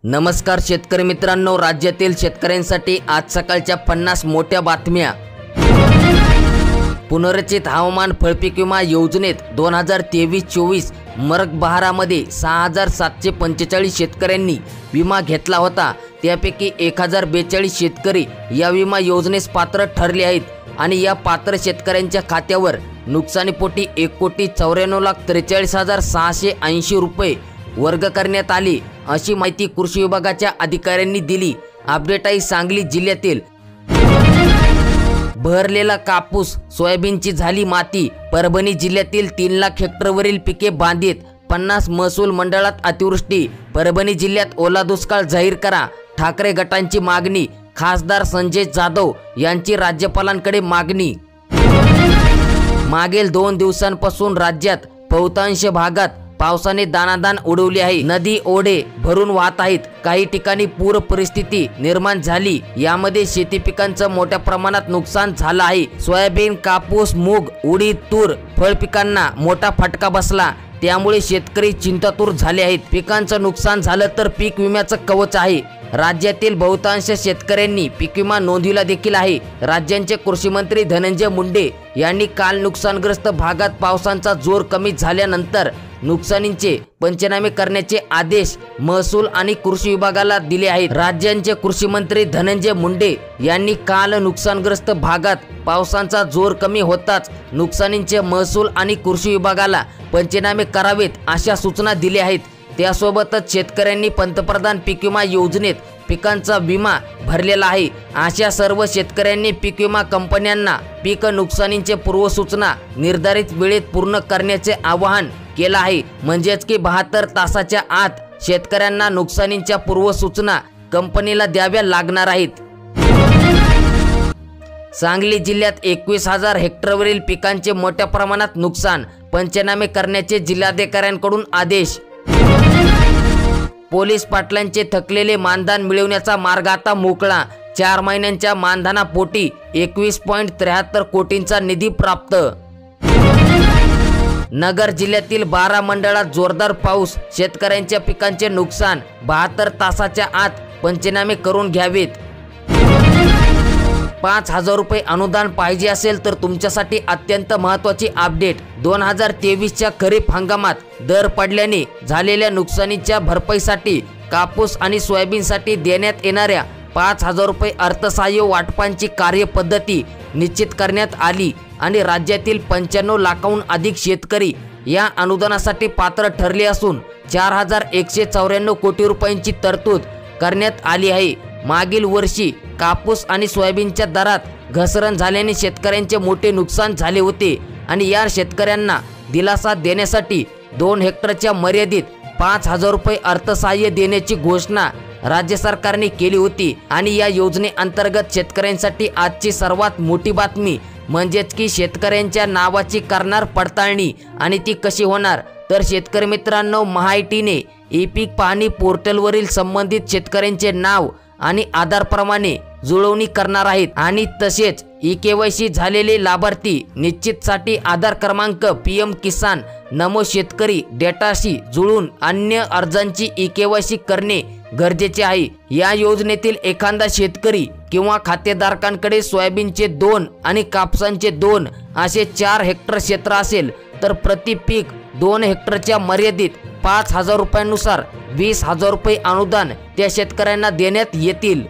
नमस्कार शेतकरी मित्रांनो, राज्यातील शेतकऱ्यांसाठी आज सकाळच्या 50 मोठ्या बातम्या। पुनर्रचित हवामान फळपीक विमा योजनेत 2023-24 मरक-बहारामध्ये 6745 शेतकऱ्यांनी विमा घेतला होता। त्यापैकी 1042 शेतकरी या विमा योजनेस पात्र ठरले आहेत आणि या पात्र शेतकऱ्यांच्या खात्यावर नुकसानीपोटी 1,94,43,680 रुपये वर्ग करण्यात आले, अशी माहिती कृषी विभागाच्या अधिकाऱ्यांनी दिली। अपडेट आहे सांगली जिल्ह्यातील। बहरलेला कापूस, सोयाबीनची झाली माती। परभणी जिल्ह्यातील 3 लाख हेक्टरवरील पिके बांधित, 50 महसूल मंडळात अतिवृष्टी। परभणी जिल्ह्यात ओला दुष्काळ जाहीर करा, ठाकरे गटांची मागणी। खासदार संजय जाधव यांची राज्यपालांकडे मागणी। मागील 2 दिवसांपासून राज्यात बहुतांश भागात पावसाने दाणादाण उडवली आहे। नदी ओढे भरून वाहत आहेत। काही ठिकाणी पूर परिस्थिती निर्माण झाली। यामध्ये शेती पिकांचं मोठ्या प्रमाणात नुकसान झालं आहे। सोयाबीन, कापूस, मूग, उडीद, तूर फळ पिकांना मोठा फटका बसला, त्यामुळे शेतकरी चिंतातूर झाले आहेत। पिकांचं नुकसान झालं तर पीक विम्याचं कवच आहे। राज्यातील बहुतांश शेतकऱ्यांनी पीक विमा नोंदविला देखील आहे। राज्याचे कृषी मंत्री धनंजय मुंडे यांनी काल नुकसानग्रस्त भागात पावसाचा जोर कमी झाल्यानंतर नुकसानीचे पंचनामे करण्याचे आदेश महसूल आणि कृषी विभागाला दिले आहेत। राज्याचे कृषी मंत्री धनंजय मुंडे यांनी काल नुकसानग्रस्त भागात पावसाचा जोर कमी होताच नुकसानीचे महसूल आणि कृषी विभागाला पंचनामे करावेत अशा सूचना दिल्या आहेत। त्यासोबतच शेतकऱ्यांनी पंतप्रधान पीक विमा योजनेत पिकांचा विमा भरलेला आहे अशा सर्व शेतकऱ्यांनी पीक विमा कंपन्यांना पीक नुकसानीचे पूर्वसूचना निर्धारित वेळेत पूर्ण करण्याचे आवाहन केलं आहे। म्हणजेच की 72 तासाच्या आत शेतकऱ्यांना नुकसानीच्या पूर्वसूचना कंपनीला द्याव्या लागणार आहेत। सांगली जिल्ह्यात 21,000 हेक्टरवरील पिकांचे मोठ्या प्रमाणात नुकसान, पंचनामे करण्याचे जिल्हाधिकाऱ्यांकडून आदेश। पोलीस पाटलांचे थकलेले मानधन मिळवण्याचा मार्ग आता मोकळा। 4 महिन्यांच्या मानधनापोटी 21.73 कोटींचा निधी प्राप्त। नगर जिल्ह्यातील 12 मंडळात जोरदार पाऊस, शेतकऱ्यांच्या पिकांचे नुकसान 72 तासाच्या आत पंचनामे करून घ्यावेत। 5,000 रुपये अनुदान पाहिजे असेल तर तुमच्यासाठी अत्यंत महत्त्वाची अपडेट। 2023च्या खरीप हंगामात दर पडल्याने झालेल्या नुकसानीच्या भरपाईसाठी कापूस आणि सोयाबीनसाठी देण्यात येणाऱ्या 5,000 रुपये अर्थसहाय्य वाटपांची कार्यपद्धती निश्चित करण्यात आली आणि राज्यातील 95 लाखाहून अधिक शेतकरी या अनुदानासाठी पात्र ठरले असून 4,194 कोटी रुपयांची तरतूद करण्यात आली आहे। मागील वर्षी कापूस आणि सोयाबीनच्या दरात घसरण झाल्याने शेतकऱ्यांचे मोठे नुकसान झाले होते आणि या शेतकऱ्यांना दिलासा देण्यासाठी 2 हेक्टरच्या मर्यादित 5,000 रुपये अर्थसहाय्य देण्याची घोषणा राज्य सरकारने केली होती। आणि या योजनेअंतर्गत शेतकऱ्यांसाठी आजची सर्वात मोठी बातमी म्हणजेच की शेतकऱ्यांच्या नावाची करणार पडताळणी आणि ती कशी होणार। तर शेतकरी मित्रांनो, महाआयटीने ई-पीक पाहणी पोर्टलवरील संबंधित शेतकऱ्यांचे नाव आणि आधारप्रमाणे जुळवणी करणार आहेत आणि तसेच ई-केवायसी झालेले लाभार्थी निश्चितसाठी आधार क्रमांक, PM किसान, नमो शेतकरी डेटाशी जुळून अन्य अर्जांची ई-केवायसी करणे गरजेचे आहे। या योजनेतील एखादा शेतकरी किंवा खातेधारकांकडे सोयाबीनचे 2 आणि कापसांचे 2 असे 4 हेक्टर क्षेत्र असेल तर प्रति पीक 2 हेक्टरच्या मर्यादित 5,000 रुपयांनुसार 20,000 रुपये अनुदान त्या शेतकऱ्यांना देण्यात येतील।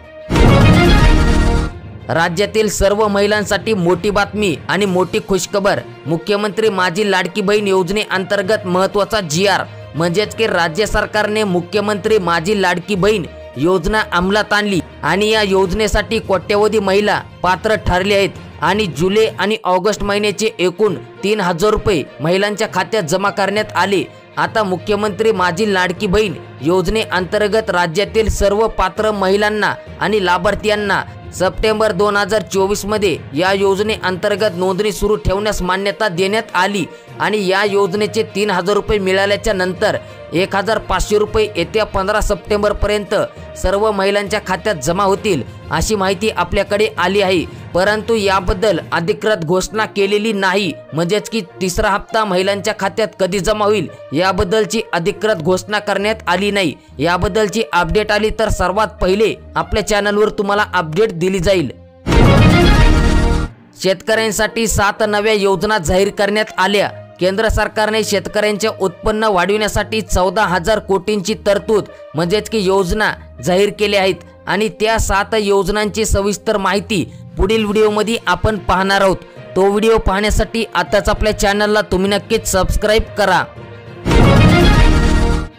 राज्यातील सर्व महिलांसाठी मोठी बातमी आणि मोठी खुशखबर। मुख्यमंत्री माझी लाडकी बहीण योजनेअंतर्गत महत्त्वाचा GR म्हणजेच की राज्य सरकारने मुख्यमंत्री माझी लाडकी बहीण योजना अंमलात आणली आणि या योजनेसाठी कोट्यवधी महिला पात्र ठरले आहेत आणि जुलै आणि ऑगस्ट महिन्याचे एकूण 3,000 रुपये महिलांच्या खात्यात जमा करण्यात आले। आता मुख्यमंत्री माझी लाडकी बहीण योजनेअंतर्गत राज्यातील सर्व पात्र महिलांना आणि लाभार्थ्यांना सप्टेंबर 2024 मध्ये या योजनेअंतर्गत नोंदणी सुरू ठेवण्यास मान्यता देण्यात आली आणि या योजनेचे 3,000 रुपये मिळाल्याच्या नंतर 1,500 रुपये येत्या 15 सप्टेंबरपर्यंत सर्व महिलांच्या खात्यात जमा होतील अशी माहिती आपल्याकडे आली आहे। परंतु याबद्दल अधिकृत घोषणा केलेली नाही, म्हणजेच की तिसरा हप्ता महिलांच्या खात्यात कधी जमा होईल याबद्दलची अधिकृत घोषणा करण्यात आली नाही। याबद्दलची अपडेट आली तर सर्वात पहिले आपल्या चॅनलवर तुम्हाला अपडेट दिली जाईल। शेतकऱ्यांसाठी 7 नव्या योजना जाहीर करण्यात आल्या। केंद्र सरकारने शेतकऱ्यांचे उत्पन्न वाढविण्यासाठी 14,000 कोटींची तरतूद म्हणजेच की योजना जाहीर केल्या आहेत आणि त्या 7 योजनांची सविस्तर माहिती पुढील व्हिडिओमध्ये आपण पाहणार आहोत। तो व्हिडिओ पाहण्यासाठी आताच आपल्या चॅनलला तुम्ही नक्कीच सबस्क्राइब करा।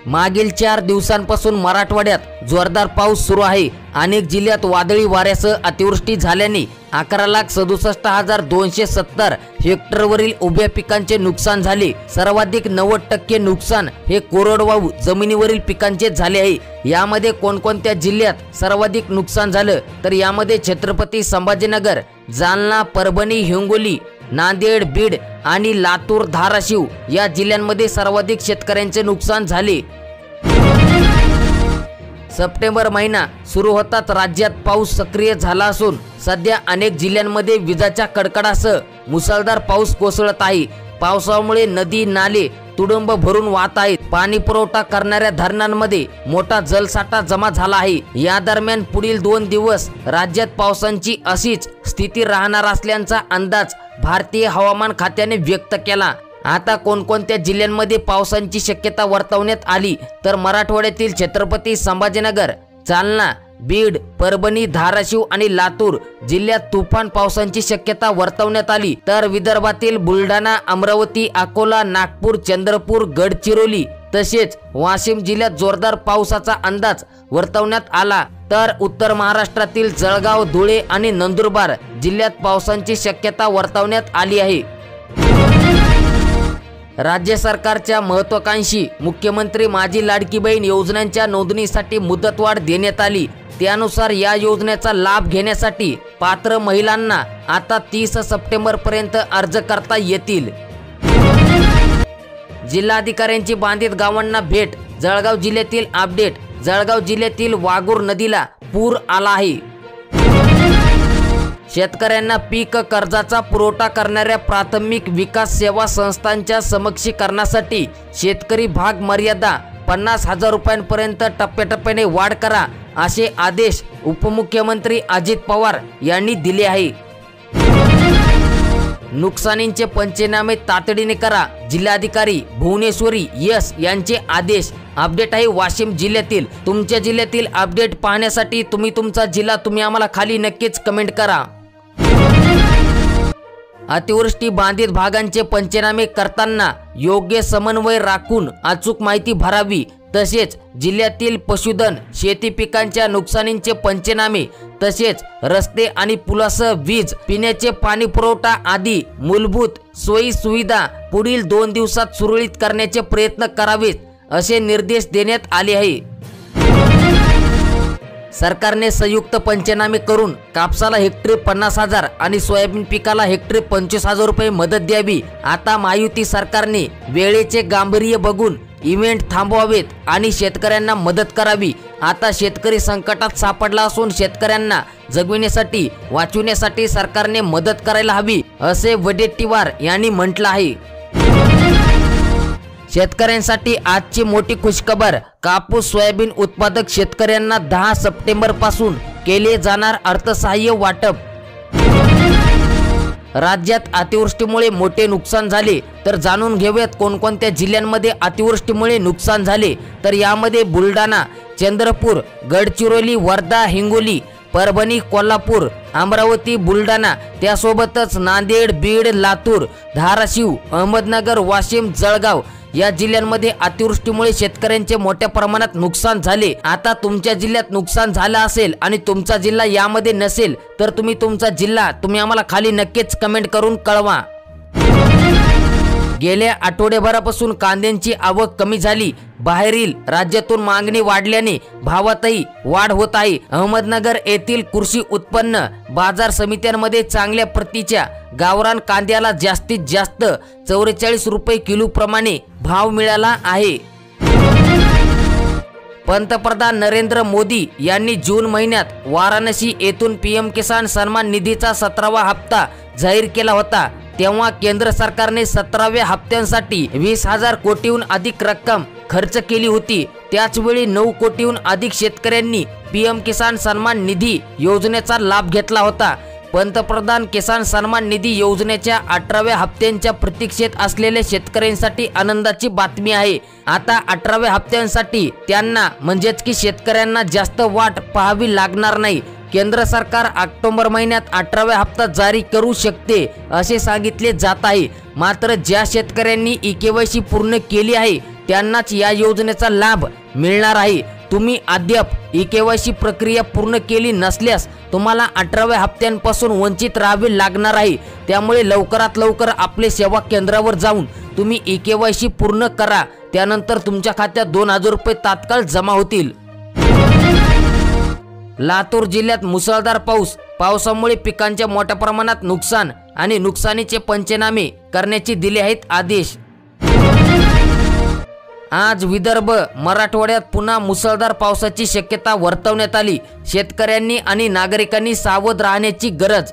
मागील 4 दिवसांपासून मराठवाड्यात जोरदार पाऊस सुरू आहे। अनेक जिल्ह्यात वादळी वाऱ्यासह अतिवृष्टी झाल्याने 11,67,270 हेक्टरवरील उभ्या पिकांचे नुकसान झाले। सर्वाधिक 90% नुकसान हे कोरडवाहू जमिनीवरील पिकांचे झाले आहे। यामध्ये कोणकोणत्या जिल्ह्यात सर्वाधिक नुकसान झालं तर यामध्ये छत्रपती संभाजीनगर, जालना, परभणी, हिंगोली, नांदेड, बीड आणि लातूर, धाराशिव या जिल्ह्यांमध्ये सर्वाधिक शेतकऱ्यांचे नुकसान झाले। सप्टेंबर महिना सुरू होताच राज्यात पाऊस सक्रिय झाला असून सध्या अनेक जिल्ह्यांमध्ये विजांच्या कडकडासह मुसळधार पाऊस कोसळत आहे। पावसामुळे नदी नाले तुडुंब भरून वाहत आहेत। पाणी पुरवठा करणाऱ्या धरणांमध्ये मोठा जलसाठा जमा झाला आहे। या दरम्यान पुढील 2 दिवस राज्यात पावसाची अशीच स्थिती राहणार असल्याचा अंदाज भारतीय हवामान खात्याने व्यक्त केला। आता कोणकोणत्या जिल्ह्यांमध्ये पावसाची शक्यता वर्तवण्यात आली तर मराठवाड्यातील छत्रपती संभाजीनगर, जालना, बीड, परभणी, धाराशिव आणि लातूर जिल्ह्यात तुफान पावसाची शक्यता वर्तवण्यात आली। तर विदर्भातील बुलढाणा, अमरावती, अकोला, नागपूर, चंद्रपूर, गडचिरोली तसेच वाशिम जिल्ह्यात जोरदार पावसाचा अंदाज वर्तवण्यात आला। तर उत्तर महाराष्ट्रातील जळगाव, धुळे आणि नंदुरबार जिल्ह्यात पावसाची शक्यता वर्तवण्यात आली आहे। राज्य सरकारच्या महत्त्वाकांक्षी मुख्यमंत्री माझी लाडकी बहीण योजनांच्या नोंदणीसाठी मुदतवाढ देण्यात आली। त्यानुसार या योजनेचा लाभ घेण्यासाठी पात्र महिलांना आता 30 सप्टेंबरपर्यंत अर्ज करता येतील। जिल्हाधिकाऱ्यांची बाधित गावांना भेट। जळगाव जिल्ह्यातील अपडेट। जळगाव जिल्ह्यातील वाघूर नदीला पूर आला आहे। शेतकऱ्यांना पीक कर्जाचा पुरवठा करणाऱ्या प्राथमिक विकास सेवा संस्थांच्या समक्षीकरणासाठी शेतकरी भाग मर्यादा 50,000 रुपयांपर्यंत टप्प्याटप्प्याने वाढ करा असे आदेश उपमुख्यमंत्री अजित पवार यांनी दिले आहे। नुकसानींचे पंचनामे तातडीने करा। जिल्हाधिकारी भुवनेश्वरी यस यांचे आदेश। अपडेट आहे वाशिम जिल्ह्यातील। तुमच्या जिल्ह्यातील अपडेट पाहण्यासाठी तुम्ही तुमचा जिल्हा आम्हाला खाली नक्कीच कमेंट करा। अतिवृष्टी बाधित भागांचे पंचनामे करताना योग्य समन्वय राखून अचूक माहिती भरावी। तसेच जिल्ह्यातील पशुधन, शेती पिकांच्या नुकसानींचे पंचनामे तसेच रस्ते आणि पुलासह वीज, पिण्याचे पाणी पुरवठा आदी मूलभूत सोयी सुविधा पुढील 2 दिवसात सुरळीत करण्याचे प्रयत्न करावेत असे निर्देश देण्यात आले आहे। सरकारने संयुक्त पंचनामे करून कापसाला हेक्टरी 50,000 आणि सोयाबीन पिकाला हेक्टरी 25,000 रुपये मदत द्यावी। आता महायुती सरकारने वेळेचे गांभीर्य बघून इव्हेंट थांबवावेत आणि शेतकऱ्यांना मदत करावी। आता शेतकरी संकटात सापडला असून शेतकऱ्यांना जगविण्यासाठी वाचविण्यासाठी सरकारने मदत करायला हवी असे वडेट्टीवार यांनी म्हटलं आहे। शेतकऱ्यांसाठी आजची मोठी खुशखबर। कापूस सोयाबीन उत्पादक शेतकऱ्यांना 10 सप्टेंबर पासून केले जाणार अर्थसहाय्य वाटप। राज्यात अतिवृष्टीमुळे मोठे नुकसान झाले तर जाणून घेऊयात कोणकोणत्या जिल्ह्यांमध्ये अतिवृष्टीमुळे नुकसान झाले तर यामध्ये बुलढाणा, चंद्रपूर, गडचिरोली, वर्धा, हिंगोली, परभणी, कोल्हापूर, अमरावती, बुलढाणा त्यासोबतच नांदेड, बीड, लातूर, धाराशिव, अहमदनगर, वाशिम, जळगाव या जिल्ह्यांमध्ये अतिवृष्टीमुळे शेतकऱ्यांचे मोठ्या प्रमाणात नुकसान झाले। आता तुमच्या जिल्ह्यात नुकसान झालं असेल आणि तुमचा जिल्हा यामध्ये नसेल तर तुम्ही तुमचा जिल्हा आम्हाला खाली नक्कीच कमेंट करून कळवा। गेल्या आठवड्याभरापासून कांद्यांची आवक कमी झाली। बाहेरील राज्यातून मागणी वाढल्याने भावातही वाढ होत आहे। अहमदनगर येथील कृषी उत्पन्न बाजार समित्यांमध्ये चांगल्या प्रतीच्या गावरान कांद्याला जास्तीत जास्त 44 रुपये किलो प्रमाणे भाव मिळाला आहे। पंतप्रधान नरेंद्र मोदी यांनी जून महिन्यात वाराणसी येथून पीएम किसान सन्मान निधीचा 17वा हप्ता जाहीर केला होता। तेव्हा केंद्र सरकारने 17व्या हप्त्यांसाठी 20,000 कोटीहून अधिक रक्कम खर्च केली होती। त्याचवेळी 9 कोटीहून अधिक शेतकऱ्यांनी पीएम किसान सन्मान निधी योजनेचा लाभ घेतला होता। पंतप्रधान किसान सन्मान निधी योजनेच्या 18व्या हप्त्यांच्या प्रतीक्षेत असलेल्या शेतकऱ्यांसाठी आनंदाची बातमी आहे। आता 18व्या हप्त्यांसाठी त्यांना म्हणजेच की शेतकऱ्यांना जास्त वाट पाहावी लागणार नाही। केंद्र सरकार ऑक्टोबर महिन्यात 18व्या हप्ता जारी करू शकते असे सांगितले जात आहे। मात्र ज्या शेतकऱ्यांनी ई-केवायसी पूर्ण केली आहे त्यांनाच या योजनेचा लाभ मिळणार आहे। तुम्ही अद्याप ई-केवायसी प्रक्रिया पूर्ण केली नसल्यास तुम्हाला 18व्या हप्त्यांपासून वंचित राहावे लागणार आहे। त्यामुळे लवकरात लवकर आपले सेवा केंद्रावर जाऊन तुम्ही ई-केवायसी पूर्ण करा। त्यानंतर तुमच्या खात्यात 2,000 रुपये तात्काळ जमा होतील। लातूर जिल्ह्यात मुसळधार पावसामुळे पिकांचे मोठ्या प्रमाणात नुकसान आणि नुकसानीचे पंचनामे करण्याचे दिले आहेत आदेश। आज विदर्भ मराठवाड्यात पुन्हा मुसळधार पावसाची शक्यता वर्तवण्यात आली। शेतकऱ्यांनी आणि नागरिकांनी सावध राहण्याची गरज